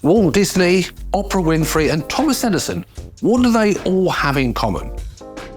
Walt Disney, Oprah Winfrey, and Thomas Edison, what do they all have in common?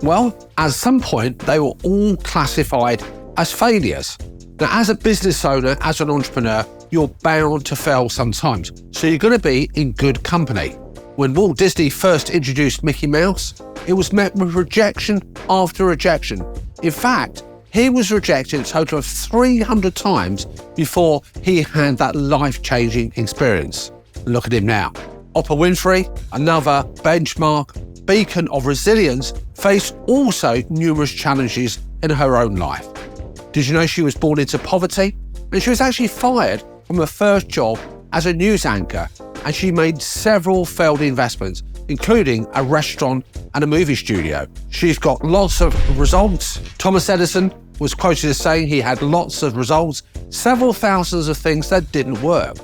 Well, at some point, they were all classified as failures. Now, as a business owner, as an entrepreneur, you're bound to fail sometimes, so you're going to be in good company. When Walt Disney first introduced Mickey Mouse, it was met with rejection after rejection. In fact, he was rejected a total of 300 times before he had that life-changing experience. Look at him now. Oprah Winfrey, another benchmark, beacon of resilience, faced also numerous challenges in her own life. Did you know she was born into poverty? And she was actually fired from her first job as a news anchor, and she made several failed investments, including a restaurant and a movie studio. She's got lots of results. Thomas Edison was quoted as saying he had lots of results, several thousands of things that didn't work.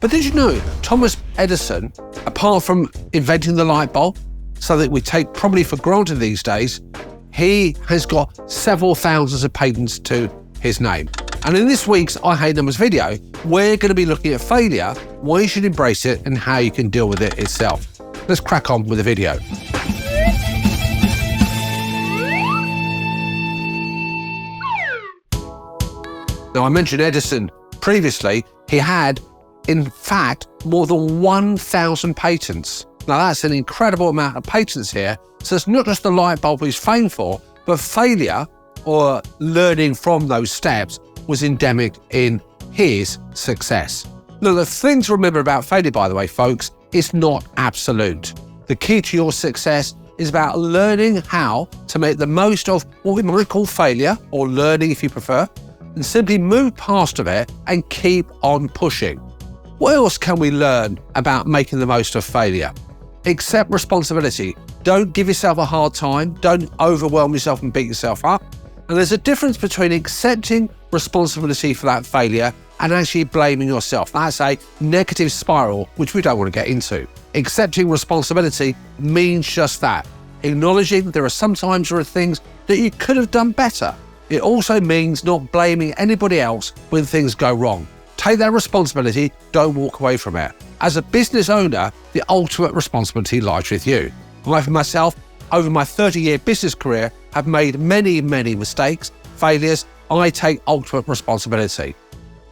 But did you know Thomas Edison, apart from inventing the light bulb, something we take probably for granted these days, he has got several thousands of patents to his name. And in this week's I Hate Numbers video, we're going to be looking at failure, why you should embrace it, and how you can deal with it itself. Let's crack on with the video. Now, I mentioned Edison previously. He had, in fact, more than 1,000 patents. Now, that's an incredible amount of patents here. So it's not just the light bulb he's famed for, but failure or learning from those steps was endemic in his success. Now, the thing to remember about failure, by the way, folks, it's not absolute. The key to your success is about learning how to make the most of what we might call failure, or learning if you prefer, and simply move past of it and keep on pushing. What else can we learn about making the most of failure? Accept responsibility. Don't give yourself a hard time. Don't overwhelm yourself and beat yourself up. And there's a difference between accepting responsibility for that failure and actually blaming yourself. That's a negative spiral, which we don't want to get into. Accepting responsibility means just that. Acknowledging there are things that you could have done better. It also means not blaming anybody else when things go wrong. Take that responsibility, don't walk away from it. As a business owner, the ultimate responsibility lies with you. I, for myself, over my 30-year business career, have made many mistakes, failures. I take ultimate responsibility.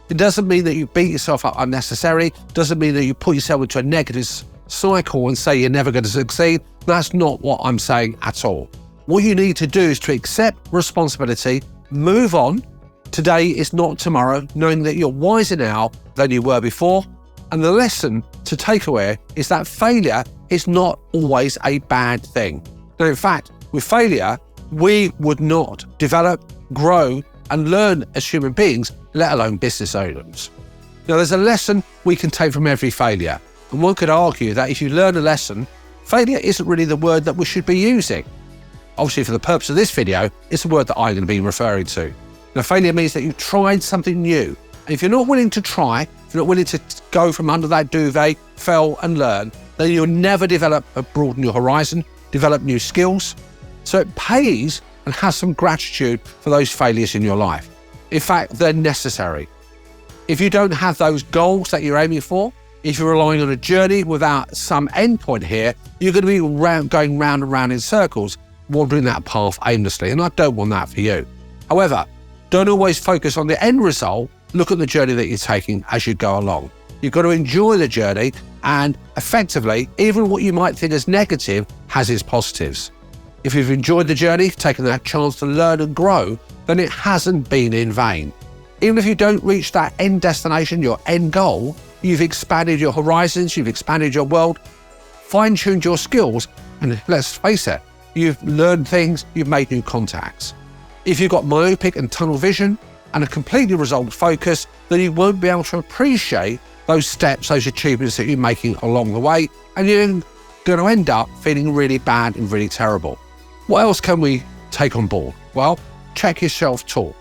It doesn't mean that you beat yourself up unnecessarily, doesn't mean that you put yourself into a negative cycle and say you're never going to succeed. That's not what I'm saying at all. What you need to do is to accept responsibility, move on. Today is not tomorrow, knowing that you're wiser now than you were before. And the lesson to take away is that failure is not always a bad thing. Now, in fact, with failure, we would not develop, grow, and learn as human beings, let alone business owners. Now, there's a lesson we can take from every failure. And one could argue that if you learn a lesson, failure isn't really the word that we should be using. Obviously, for the purpose of this video, it's a word that I'm going to be referring to. Now, failure means that you tried something new. And if you're not willing to try, if you're not willing to go from under that duvet, fail and learn, then you'll never develop or broaden your horizon, develop new skills. So it pays and have some gratitude for those failures in your life. In fact, they're necessary. If you don't have those goals that you're aiming for, if you're relying on a journey without some end point here, you're going to be going round and round in circles, wandering that path aimlessly, and I don't want that for you. However, don't always focus on the end result. Look at the journey that you're taking as you go along. You've got to enjoy the journey, and effectively, even what you might think as negative has its positives. If you've enjoyed the journey, taken that chance to learn and grow, then it hasn't been in vain. Even if you don't reach that end destination, your end goal, you've expanded your horizons, you've expanded your world, fine-tuned your skills, and let's face it, you've learned things, you've made new contacts. If you've got myopic and tunnel vision and a completely result focus, then you won't be able to appreciate those steps, those achievements that you're making along the way, and you're going to end up feeling really bad and really terrible. What else can we take on board? Well, check your self-talk.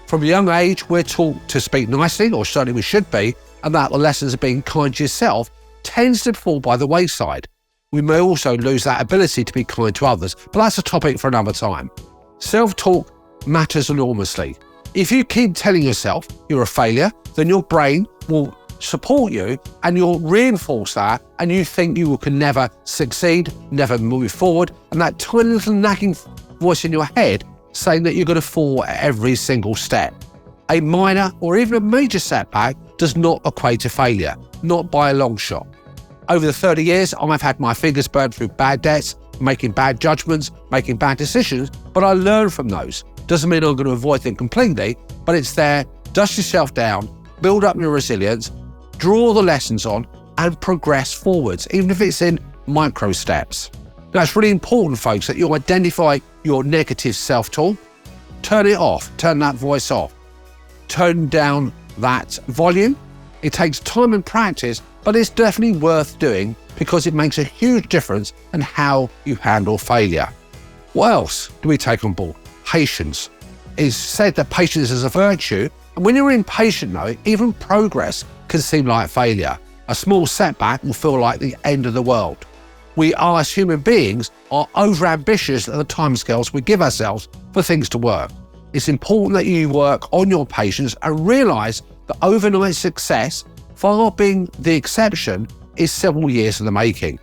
From a young age, we're taught to speak nicely, or certainly we should be, and that the lessons of being kind to yourself tends to fall by the wayside. We may also lose that ability to be kind to others, but that's a topic for another time. Self-talk matters enormously. If you keep telling yourself you're a failure, then your brain will support you and you'll reinforce that, and you think you can never succeed, never move forward, and that tiny little nagging voice in your head saying that you're going to fall at every single step. A minor or even a major setback does not equate to failure, not by a long shot. Over the 30 years, I've had my fingers burned through bad debts, making bad judgments, making bad decisions, but I learn from those. Doesn't mean I'm going to avoid them completely, but it's there. Dust yourself down, build up your resilience, draw the lessons on, and progress forwards, even if it's in micro steps. Now, it's really important, folks, that you identify your negative self-talk, turn it off, turn that voice off, turn down that volume. It takes time and practice, but it's definitely worth doing because it makes a huge difference in how you handle failure. What else do we take on board? Patience. It's said that patience is a virtue, and when you're impatient though, even progress can seem like failure. A small setback will feel like the end of the world. We are, as human beings, are overambitious at the timescales we give ourselves for things to work. It's important that you work on your patience and realise that overnight success, far being the exception, is several years in the making.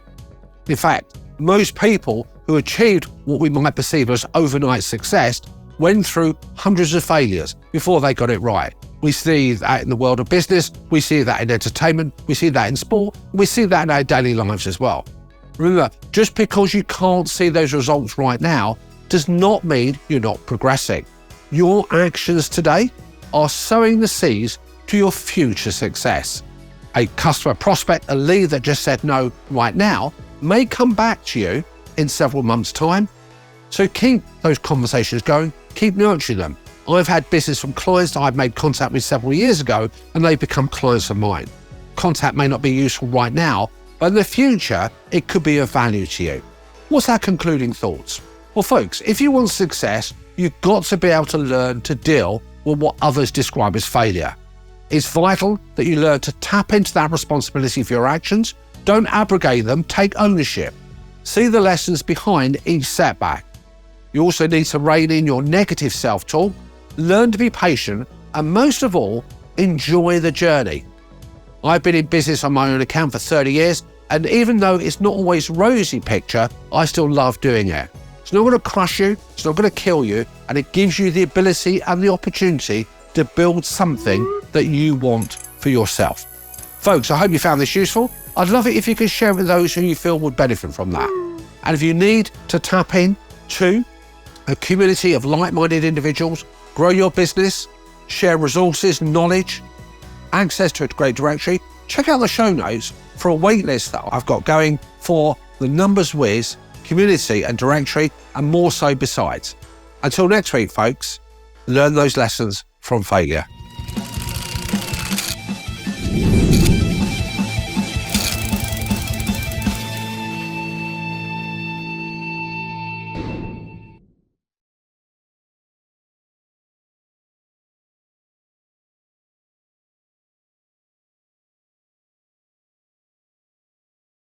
In fact, most people who achieved what we might perceive as overnight success went through hundreds of failures before they got it right. We see that in the world of business, we see that in entertainment, we see that in sport, we see that in our daily lives as well. Remember, just because you can't see those results right now does not mean you're not progressing. Your actions today are sowing the seeds to your future success. A customer prospect, a lead that just said no right now, may come back to you in several months' time. So keep those conversations going, keep nurturing them. I've had business from clients that I've made contact with several years ago, and they've become clients of mine. Contact may not be useful right now, but in the future, it could be of value to you. What's our concluding thoughts? Well, folks, if you want success, you've got to be able to learn to deal with what others describe as failure. It's vital that you learn to tap into that responsibility for your actions. Don't abrogate them, take ownership. See the lessons behind each setback. You also need to rein in your negative self-talk, learn to be patient, and most of all, enjoy the journey. I've been in business on my own account for 30 years, and even though it's not always a rosy picture, I still love doing it. It's not going to crush you, it's not going to kill you, and it gives you the ability and the opportunity to build something that you want for yourself. Folks, I hope you found this useful. I'd love it if you could share it with those who you feel would benefit from that. And if you need to tap in to a community of like-minded individuals, grow your business, share resources, knowledge, access to a great directory, check out the show notes for a waitlist that I've got going for the Numbers Whiz community and directory, and more so besides. Until next week, folks, learn those lessons from failure.